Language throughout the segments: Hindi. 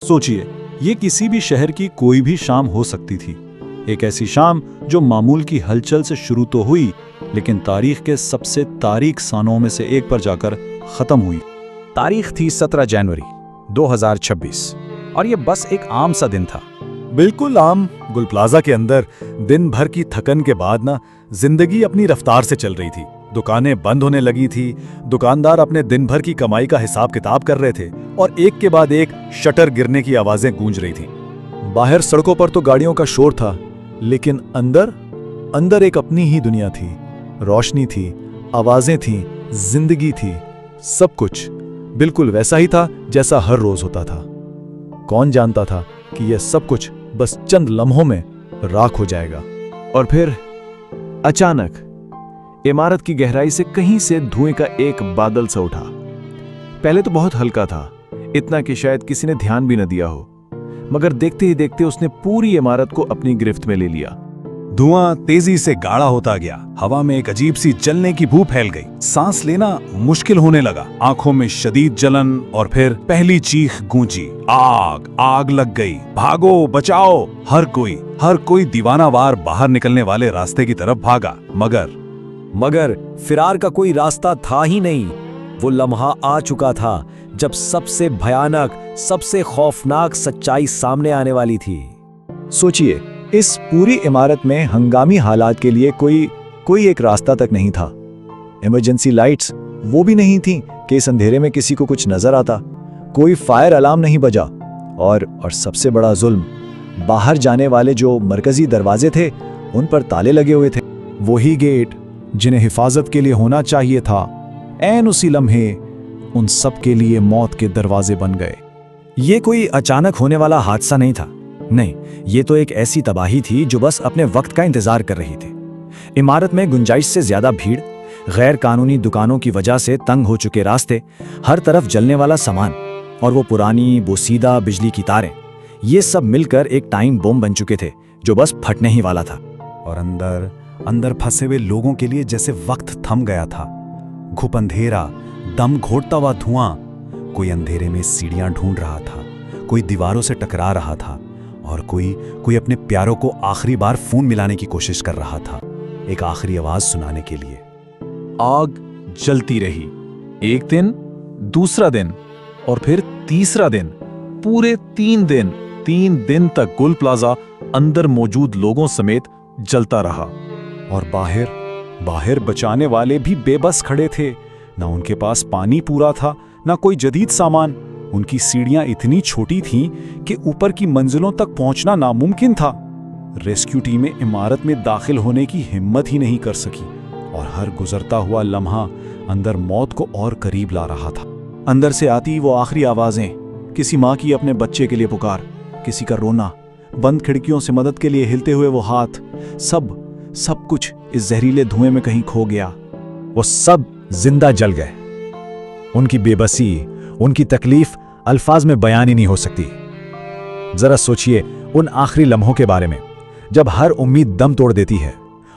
सोचिए, ये किसी भी शहर की कोई भी शाम हो सकती थी। एक ऐसी शाम जो मामूल की हलचल से शुरू तो हुई, लेकिन तारीख के सबसे तारीख सानों में से एक पर जाकर खत्म हुई। तारीख थी 17 जनवरी 2026 और ये बस एक आम सा दिन था। बिल्कुल आम। गुल प्लाजा के अंदर दिन भर की थकन के बाद ना जिंदगी अपनी रफ्तार से चल रही थी। दुकानें बंद होने लगी थी, दुकानदार अपने दिन भर की कमाई का हिसाब किताब कर रहे थे और एक के बाद एक शटर गिरने की आवाजें गूंज रही थी। बाहर सड़कों पर तो गाड़ियों का शोर था, लेकिन अंदर एक अपनी ही दुनिया थी। रोशनी थी, आवाजें थीं, जिंदगी थी, सब कुछ बिल्कुल वैसा ही था जैसा हर रोज होता था। कौन जानता था कि यह सब कुछ बस चंद लम्हों में राख हो जाएगा। और फिर अचानक इमारत की गहराई से कहीं से धुएं का एक बादल सा उठा। पहले तो बहुत हल्का था, इतना कि शायद किसी ने ध्यान भी न दिया हो, मगर देखते ही देखते उसने पूरी इमारत को अपनी गिरफ्त में ले लिया। धुआं तेजी से गाढ़ा होता गया, हवा में एक अजीब सी जलने की बू फैल गई, सांस लेना मुश्किल होने लगा, आंखों में शदीद जलन और फिर पहली चीख गूंजी, आग आग लग गई, भागो बचाओ। हर कोई दीवानावार बाहर निकलने वाले रास्ते की तरफ भागा, मगर फिरार का कोई रास्ता था ही नहीं। वो लम्हा आ चुका था जब सबसे भयानक, सबसे खौफनाक सच्चाई सामने आने वाली थी। सोचिए, इस पूरी इमारत में हंगामी हालात के लिए कोई एक रास्ता तक नहीं था। इमरजेंसी लाइट्स वो भी नहीं थीं कि इस अंधेरे में किसी को कुछ नजर आता। कोई फायर अलार्म नहीं बजा और सबसे बड़ा जुल्म, बाहर जाने वाले जो मरकजी दरवाजे थे उन पर ताले लगे हुए थे। वही गेट जिन्हें हिफाजत के लिए होना चाहिए था, ऐन उसी लम्हे उन सब के लिए मौत के दरवाजे बन गए। ये कोई अचानक होने वाला हादसा नहीं था, नहीं, ये तो एक ऐसी तबाही थी जो बस अपने वक्त का इंतजार कर रही थी। इमारत में गुंजाइश से ज्यादा भीड़, गैर कानूनी दुकानों की वजह से तंग हो चुके रास्ते, हर तरफ जलने वाला सामान और वो पुरानी बोसीदा बिजली की तारें, ये सब मिलकर एक टाइम बम बन चुके थे जो बस फटने ही वाला था। और अंदर फंसे हुए लोगों के लिए जैसे वक्त थम गया था। घुप अंधेरा, दम घोटता हुआ धुआं, कोई अंधेरे में सीढ़ियां ढूंढ रहा था, कोई दीवारों से टकरा रहा था और कोई अपने प्यारों को आखिरी बार फोन मिलाने की कोशिश कर रहा था, एक आखिरी आवाज सुनाने के लिए। आग जलती रही। एक दिन, दूसरा दिन और फिर तीसरा दिन, पूरे 3 दिन तक गुल प्लाजा अंदर मौजूद लोगों समेत जलता रहा। और बाहर बचाने वाले भी बेबस खड़े थे। ना उनके पास पानी पूरा था, ना कोई जदीद सामान। उनकी सीढ़ियां इतनी छोटी थीं कि ऊपर की मंजिलों तक पहुंचना नामुमकिन था। रेस्क्यू टीमें इमारत में दाखिल होने की हिम्मत ही नहीं कर सकी और हर गुजरता हुआ लम्हा अंदर मौत को और करीब ला रहा था। अंदर से आती वो आखिरी आवाजें, किसी माँ की अपने बच्चे के लिए पुकार, किसी का रोना, बंद खिड़कियों से मदद के लिए हिलते हुए वो हाथ, सब कुछ इस जहरीले धुएं में कहीं खो गया। वो सब जिंदा जल गए। उनकी बेबसी, उनकी तकलीफ अल्फाज में बयान ही नहीं हो सकती। जरा सोचिए उन आखिरी लम्हों के बारे में, जब हर उम्मीद दम तोड़ देती है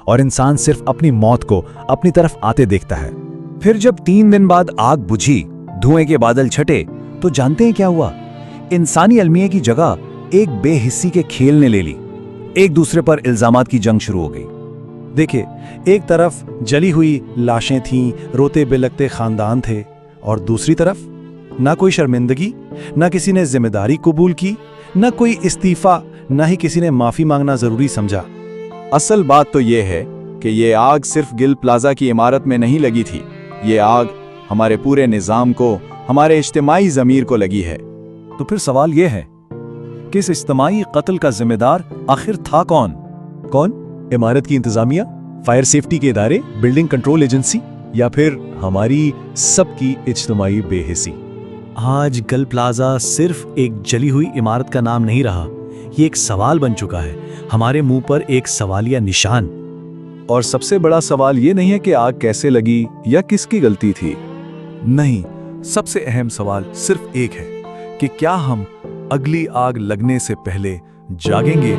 और इंसान सिर्फ अपनी मौत को अपनी तरफ आते देखता है। फिर जब 3 दिन बाद आग बुझी, धुएं के बादल छटे, तो जानते हैं क्या हुआ? इंसानी अलमिये की जगह एक बेहिस्सी के खेल ने ले ली। एक दूसरे पर इल्जामात की जंग शुरू हो गई। देखिए, एक तरफ जली हुई लाशें थीं, रोते बिलखते खानदान थे, और दूसरी तरफ ना कोई शर्मिंदगी, ना किसी ने जिम्मेदारी कबूल की, ना कोई इस्तीफा, ना ही किसी ने माफी मांगना जरूरी समझा। असल बात तो ये है कि ये आग सिर्फ गिल प्लाजा की इमारत में नहीं लगी थी। ये आग हमारे पूरे निजाम को, हमारे इज्तिमाई ज़मीर को लगी है। तो फिर सवाल ये है कि इस इज्तिमाई कत्ल का जिम्मेदार आखिर था कौन? इमारत की इंतजामिया, फायर सेफ्टी के इदारे, बिल्डिंग कंट्रोल एजेंसी, या फिर हमारी सबकी इज्तिमाई बेहिसी? आज गल प्लाजा सिर्फ एक जली हुई इमारत का नाम नहीं रहा, ये एक सवाल बन चुका है, हमारे मुंह पर एक सवालिया निशान। और सबसे बड़ा सवाल ये नहीं है कि आग कैसे लगी या किसकी गलती थी। नहीं, सबसे अहम सवाल सिर्फ एक है कि क्या हम अगली आग लगने से पहले जागेंगे